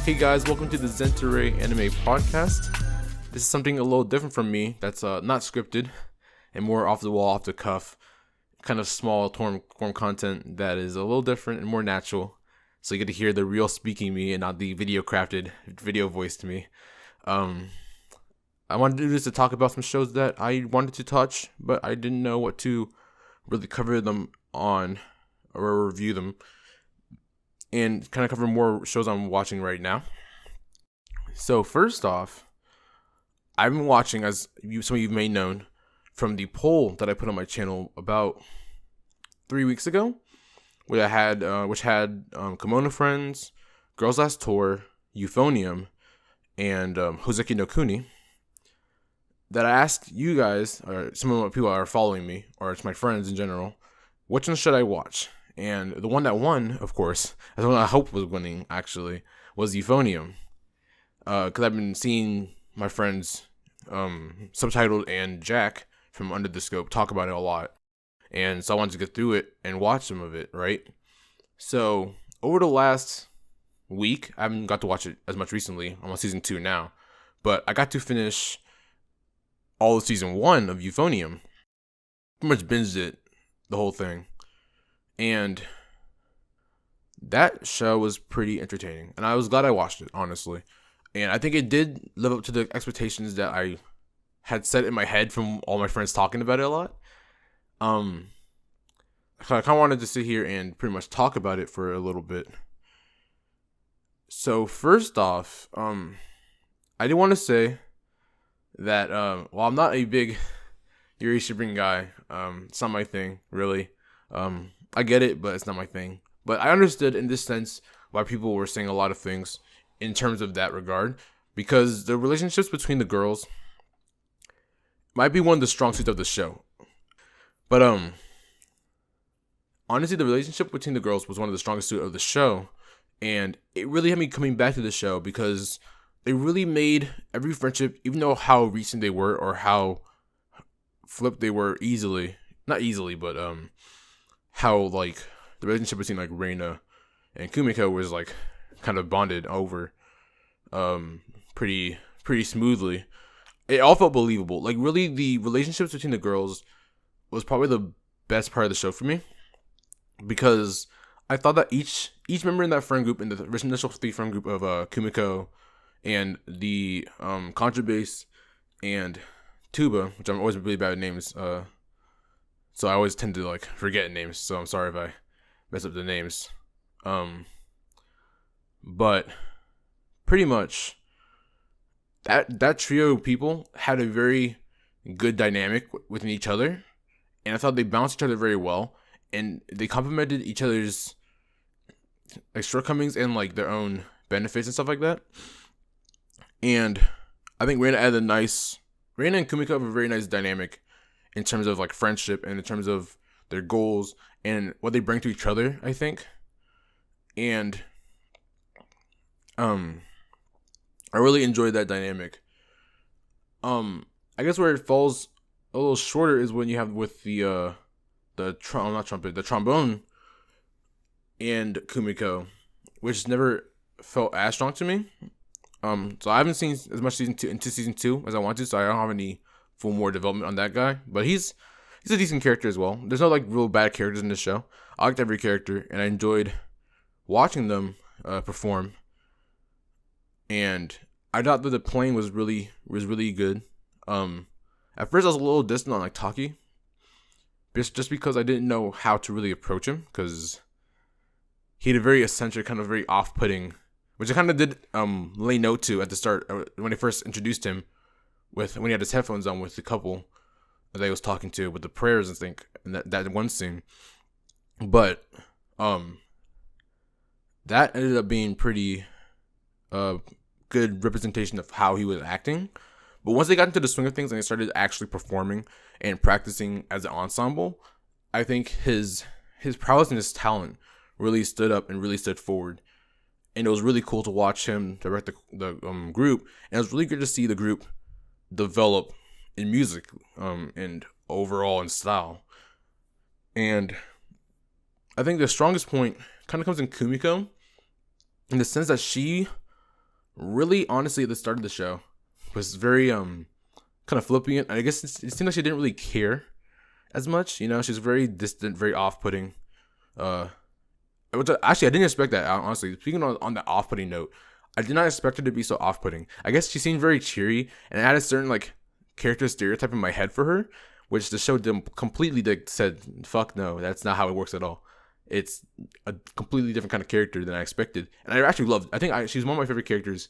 Hey guys, welcome to the Zentaray Anime Podcast. This is something a little different from me that's not scripted and more off the wall, off the cuff, kind of small form content that is a little different and more natural. So you get to hear the real speaking me and not the video crafted video voiced me. I wanted to do this to talk about some shows that I wanted to touch, but I didn't know what to really cover them on or review them. And kind of cover more shows I'm watching right now. So first off, I've been watching, as some of you may know, from the poll that I put on my channel about 3 weeks ago, which had Kimono Friends, Girls Last Tour, Euphonium, and Hoseki no Kuni. That I asked you guys, or some of the people that are following me, or it's my friends in general, which one should I watch? And the one that won, of course, the one I hoped was winning, actually, was Euphonium. Because I've been seeing my friends, Subtitled and Jack from Under the Scope, talk about it a lot. And so I wanted to get through it and watch some of it, right? So, over the last week, I haven't got to watch it as much recently. I'm on season 2 now. But I got to finish all of season 1 of Euphonium. Pretty much binged it, the whole thing. And that show was pretty entertaining. And I was glad I watched it, honestly. And I think it did live up to the expectations that I had set in my head from all my friends talking about it a lot. So I kind of wanted to sit here and pretty much talk about it for a little bit. So first off, I did want to say that while I'm not a big Yuri Shibrin guy, it's not my thing, really. I get it, but it's not my thing. But I understood in this sense why people were saying a lot of things in terms of that regard, because the relationships between the girls might be one of the strong suits of the show. But honestly, the relationship between the girls was one of the strongest suits of the show, and it really had me coming back to the show because they really made every friendship, even though how recent they were or how flipped they were not easily, but how like the relationship between like Reina and Kumiko was like kind of bonded over pretty smoothly. It all felt believable. Like really the relationships between the girls was probably the best part of the show for me, because I thought that each member in that friend group, in the initial 3 friend group of Kumiko and the Contrabass and Tuba, which I'm always really bad at names, so I always tend to like forget names, so I'm sorry if I mess up the names. But pretty much that trio of people had a very good dynamic within each other, and I thought they balanced each other very well, and they complemented each other's like shortcomings and like their own benefits and stuff like that. And I think Reina and Kumiko have a very nice dynamic in terms of like friendship and in terms of their goals and what they bring to each other, I think. And I really enjoyed that dynamic. I guess where it falls a little shorter is when you have with the trombone and Kumiko, which never felt as strong to me. So I haven't seen as much into season 2 as I want to, so I don't have any full more development on that guy, but he's a decent character as well. There's no like real bad characters in this show. I liked every character, and I enjoyed watching them perform. And I thought that the playing was really good. At first I was a little distant on like Taki, just because I didn't know how to really approach him, because he had a very eccentric, kind of very off-putting, which I kind of did lay note to at the start when I first introduced him. When he had his headphones on with the couple that he was talking to with the prayers and think, and that one scene. But that ended up being pretty good representation of how he was acting. But once they got into the swing of things and they started actually performing and practicing as an ensemble, I think his prowess and his talent really stood up and really stood forward. And it was really cool to watch him direct the group, and it was really good to see the group develop in music and overall in style. And I think the strongest point kind of comes in Kumiko, in the sense that she really honestly at the start of the show was very kind of flippant. I guess it seemed like she didn't really care as much. You know, she's very distant, very off-putting. Actually, I didn't expect that, honestly. Speaking on the off-putting note, I did not expect her to be so off-putting. I guess she seemed very cheery, and I had a certain like character stereotype in my head for her, which the show completely said, fuck no, that's not how it works at all. It's a completely different kind of character than I expected, and I actually loved. She's one of my favorite characters.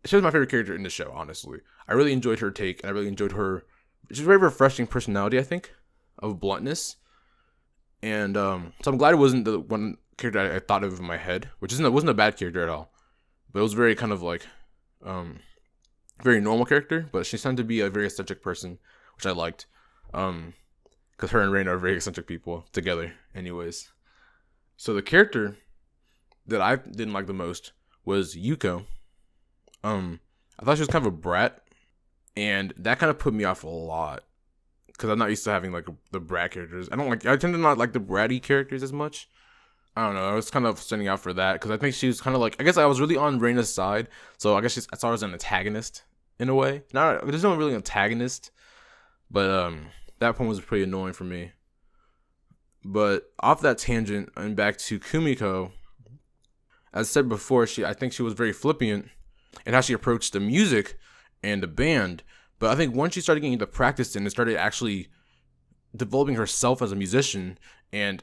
She was my favorite character in the show, honestly. I really enjoyed her take, and I really enjoyed her. She's a very refreshing personality, I think, of bluntness. And so I'm glad it wasn't the one character I thought of in my head, which wasn't a bad character at all. But it was very kind of like, very normal character. But she tended to be a very eccentric person, which I liked. Because her and Reina are very eccentric people together, anyways. So the character that I didn't like the most was Yuko. I thought she was kind of a brat, and that kind of put me off a lot because I'm not used to having like the brat characters. I tend to not like the bratty characters as much. I don't know. I was kind of standing out for that because I think she was kind of like, I guess I was really on Reina's side, so I guess I saw her as an antagonist in a way. There's no really antagonist, but that point was pretty annoying for me. But off that tangent and back to Kumiko, as I said before, I think she was very flippant in how she approached the music and the band. But I think once she started getting the practice in and started actually developing herself as a musician and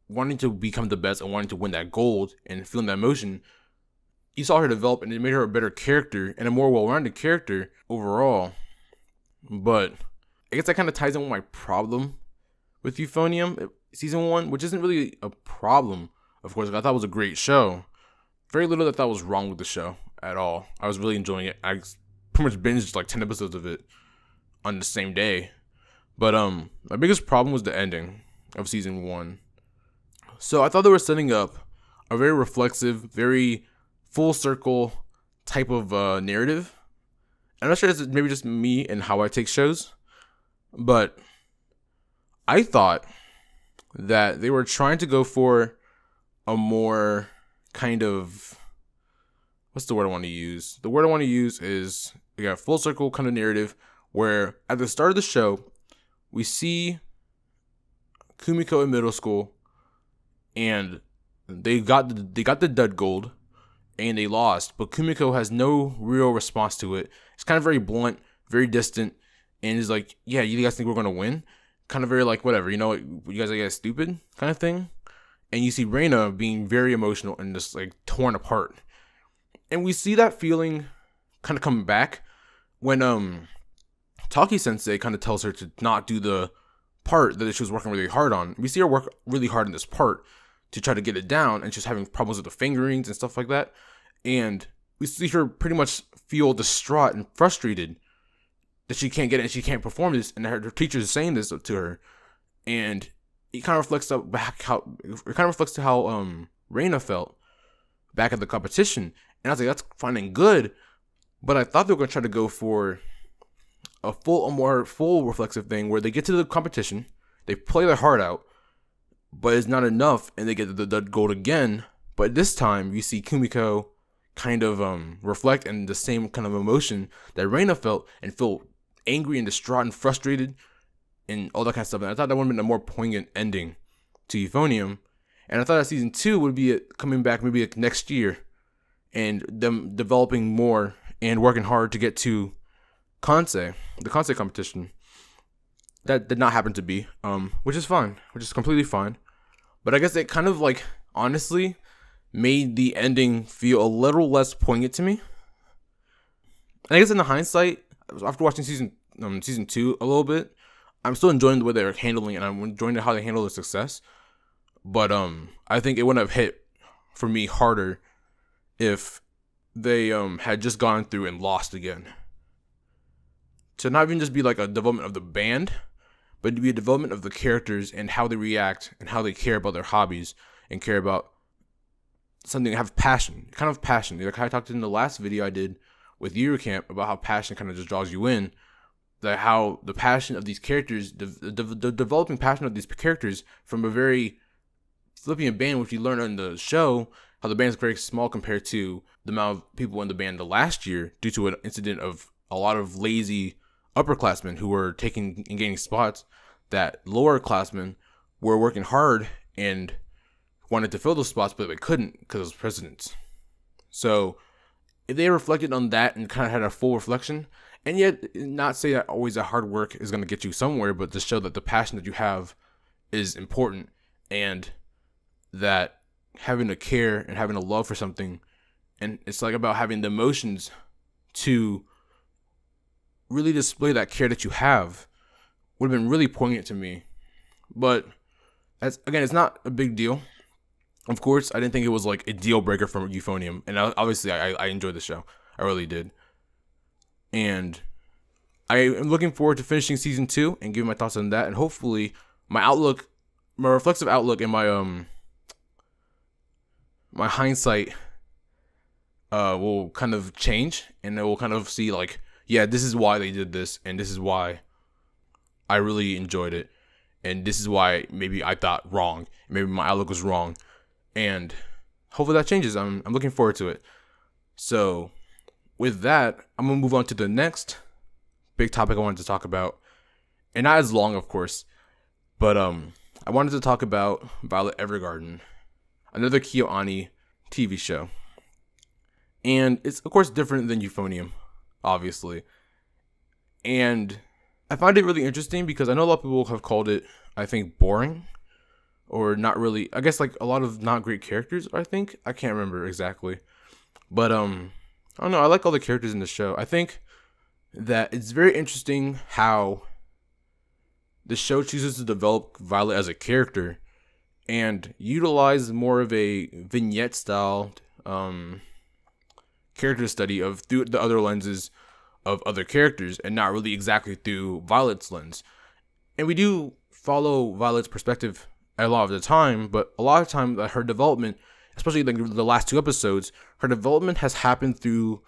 wanting to become the best and wanting to win that gold and feeling that emotion, you saw her develop, and it made her a better character and a more well-rounded character overall. But I guess that kind of ties in with my problem with Euphonium season 1, which isn't really a problem, of course. I thought it was a great show. Very little that I thought was wrong with the show at all. I was really enjoying it. I pretty much binged like 10 episodes of it on the same day. But my biggest problem was the ending of season 1. So I thought they were setting up a very reflexive, very full circle type of narrative. I'm not sure if it's maybe just me and how I take shows, but I thought that they were trying to go for a more kind of, what's the word I want to use? The word I want to use is, we got a full circle kind of narrative where at the start of the show, we see Kumiko in middle school, and they got the dud gold, and they lost, but Kumiko has no real response to it. It's kind of very blunt, very distant, and is like, yeah, you guys think we're going to win? Kind of very like, whatever, you know, you guys are stupid kind of thing. And you see Reina being very emotional and just like torn apart. And we see that feeling kind of coming back when Taki Sensei kind of tells her to not do the part that she was working really hard on. We see her work really hard in this part to try to get it down, and she's having problems with the fingerings and stuff like that. And we see her pretty much feel distraught and frustrated that she can't get it and she can't perform this, and her teacher is saying this to her. And it kind of reflects to how Reina felt back at the competition. And I was like, that's fine and good, but I thought they were going to try to go for a more full reflexive thing where they get to the competition, they play their heart out, but it's not enough, and they get the gold again. But this time, you see Kumiko kind of reflect in the same kind of emotion that Reina felt, and feel angry and distraught and frustrated and all that kind of stuff. And I thought that would have been a more poignant ending to Euphonium. And I thought that season 2 would be coming back maybe like next year, and them developing more and working hard to get to the Kansei competition. That did not happen to be, which is fine, which is completely fine. But I guess it kind of like honestly made the ending feel a little less poignant to me. And I guess in the hindsight, after watching season 2 a little bit, I'm still enjoying the way they're handling it, and I'm enjoying how they handle the success. But I think it wouldn't have hit for me harder if they had just gone through and lost again. To not even just be like a development of the band, but to be a development of the characters and how they react and how they care about their hobbies and care about something, have passion, kind of passion. Like I talked in the last video I did with Yuru Camp about how passion kind of just draws you in. That how the passion of these characters, the developing passion of these characters from a very flippant band, which you learn on the show, how the band's very small compared to the amount of people in the band the last year due to an incident of a lot of lazy upperclassmen who were taking and gaining spots that lowerclassmen were working hard and wanted to fill those spots, but they couldn't because of presidents. So if they reflected on that and kind of had a full reflection, and yet not say that always that hard work is going to get you somewhere, but to show that the passion that you have is important, and that having a care and having a love for something, and it's like about having the emotions to really display that care that you have, would have been really poignant to me. But as again, it's not a big deal. Of course, I didn't think it was like a deal breaker for Euphonium, and obviously I enjoyed the show. I really did. And I am looking forward to finishing season 2 and giving my thoughts on that, and hopefully my reflexive outlook and my hindsight will kind of change, and I will kind of see like, yeah, this is why they did this, and this is why I really enjoyed it, and this is why maybe I thought wrong, maybe my outlook was wrong, and hopefully that changes. I'm looking forward to it. So with that, I'm gonna move on to the next big topic I wanted to talk about, and not as long, of course, but I wanted to talk about Violet Evergarden, another KyoAni TV show, and it's of course different than Euphonium, obviously, and I find it really interesting because I know a lot of people have called it, I think, boring, or not really. I guess like a lot of not great characters. I can't remember exactly, but I don't know. I like all the characters in the show. I think that it's very interesting how the show chooses to develop Violet as a character and utilize more of a vignette style character study of through the other lenses of other characters, and not really exactly through Violet's lens. And we do follow Violet's perspective a lot of the time, but a lot of time her development, especially like the last 2 episodes, her development has happened through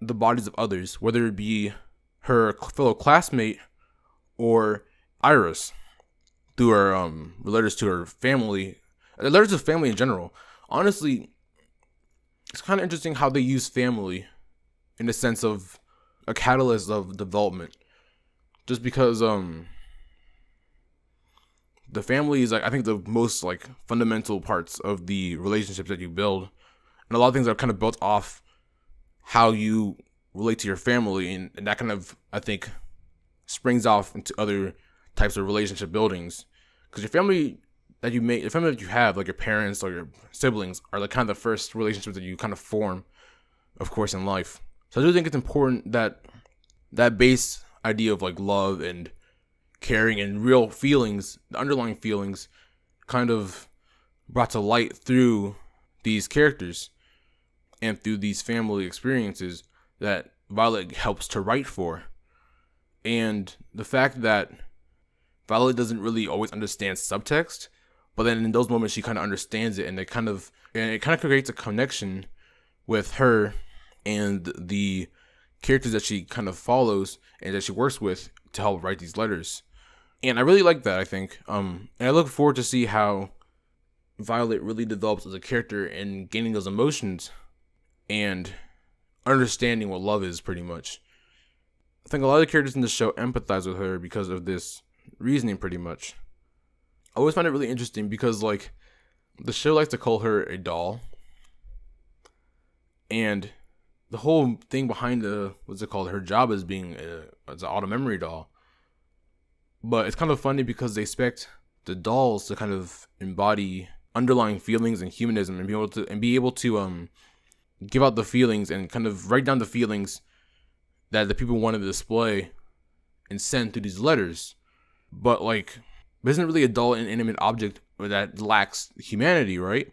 the bodies of others, whether it be her fellow classmate or Iris, through her letters to her family, letters to family in general. Honestly, it's kind of interesting how they use family in the sense of a catalyst of development, just because the family is like, I think, the most like fundamental parts of the relationships that you build, and a lot of things are kind of built off how you relate to your family, and that kind of, I think, springs off into other types of relationship buildings, because your family that you make, the family that you have, like your parents or your siblings, are like kind of the first relationships that you kind of form, of course, in life. So I do think it's important that that base idea of like love and caring and real feelings, the underlying feelings, kind of brought to light through these characters and through these family experiences that Violet helps to write for. And the fact that Violet doesn't really always understand subtext, but then in those moments she kind of understands it, and it kind of creates a connection with her and the characters that she kind of follows and that she works with to help write these letters. And I really like that, I think. And I look forward to see how Violet really develops as a character and gaining those emotions and understanding what love is, pretty much. I think a lot of the characters in the show empathize with her because of this reasoning, pretty much. I always find it really interesting because, like, the show likes to call her a doll. And the whole thing behind her job as being as an auto memory doll. But it's kind of funny because they expect the dolls to kind of embody underlying feelings and humanism, and be able to give out the feelings and kind of write down the feelings that the people want to display and send through these letters. But like, isn't really a doll an inanimate object that lacks humanity, right?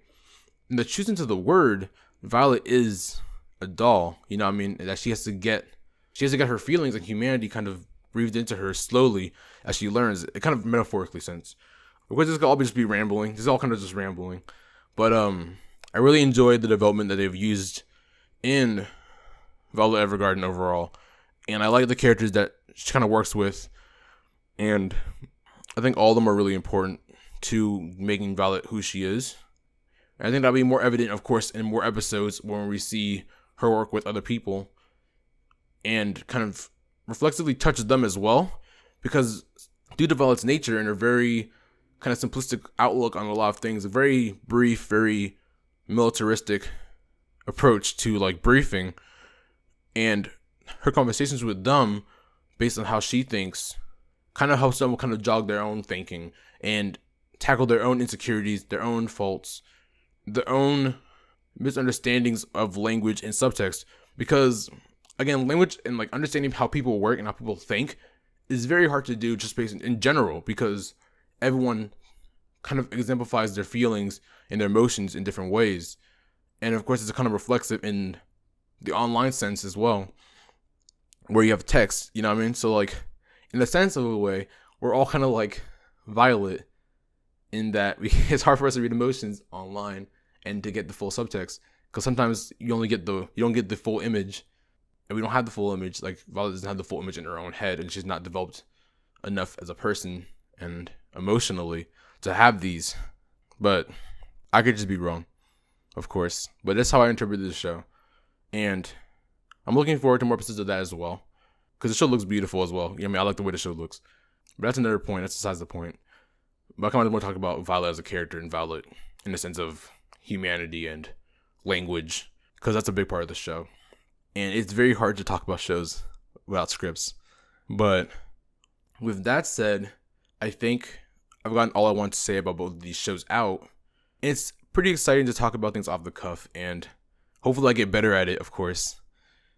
In the choosing of the word, Violet is a doll, you know what I mean? That she has to get her feelings and humanity kind of breathed into her slowly as she learns. It kind of metaphorically sense. Because this could all just be rambling. This is all kind of just rambling. But I really enjoyed the development that they've used in Violet Evergarden overall. And I like the characters that she kind of works with. And I think all of them are really important to making Violet who she is. And I think that'll be more evident, of course, in more episodes when we see her work with other people and kind of reflexively touches them as well, because due to Violet's nature and her very kind of simplistic outlook on a lot of things, a very brief, very militaristic approach to like briefing, and her conversations with them based on how she thinks kind of helps them kind of jog their own thinking and tackle their own insecurities, their own faults, their own misunderstandings of language and subtext. Because again, language and like understanding how people work and how people think is very hard to do just based in general, because everyone kind of exemplifies their feelings and their emotions in different ways. And of course, it's kind of reflexive in the online sense as well, where you have text, you know what I mean? So like, in the sense of a way, we're all kind of like Violet in that it's hard for us to read emotions online and to get the full subtext, because sometimes you don't get the full image, and we don't have the full image. Like Violet doesn't have the full image in her own head, and she's not developed enough as a person and emotionally to have these. But I could just be wrong, of course. But that's how I interpret this show, and I'm looking forward to more episodes of that as well, because the show looks beautiful as well. You know what I mean? I like the way the show looks. But that's another point. That's besides the point. But I kind of want to talk about Violet as a character and Violet in the sense of humanity and language, because that's a big part of the show. And it's very hard to talk about shows without scripts. But with that said, I think I've gotten all I want to say about both of these shows out. It's pretty exciting to talk about things off the cuff, and hopefully I get better at it, of course.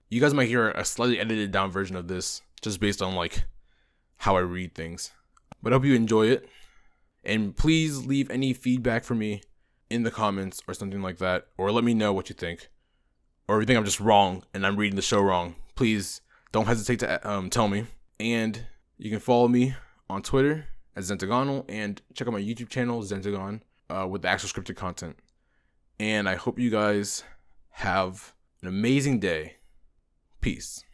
You guys might hear a slightly edited down version of this, just based on like how I read things. But I hope you enjoy it. And please leave any feedback for me in the comments or something like that, or let me know what you think. Or if you think I'm just wrong and I'm reading the show wrong, please don't hesitate to tell me. And you can follow me on Twitter at Zentagon, and check out my YouTube channel, Zentagon, with the actual scripted content. And I hope you guys have an amazing day. Peace.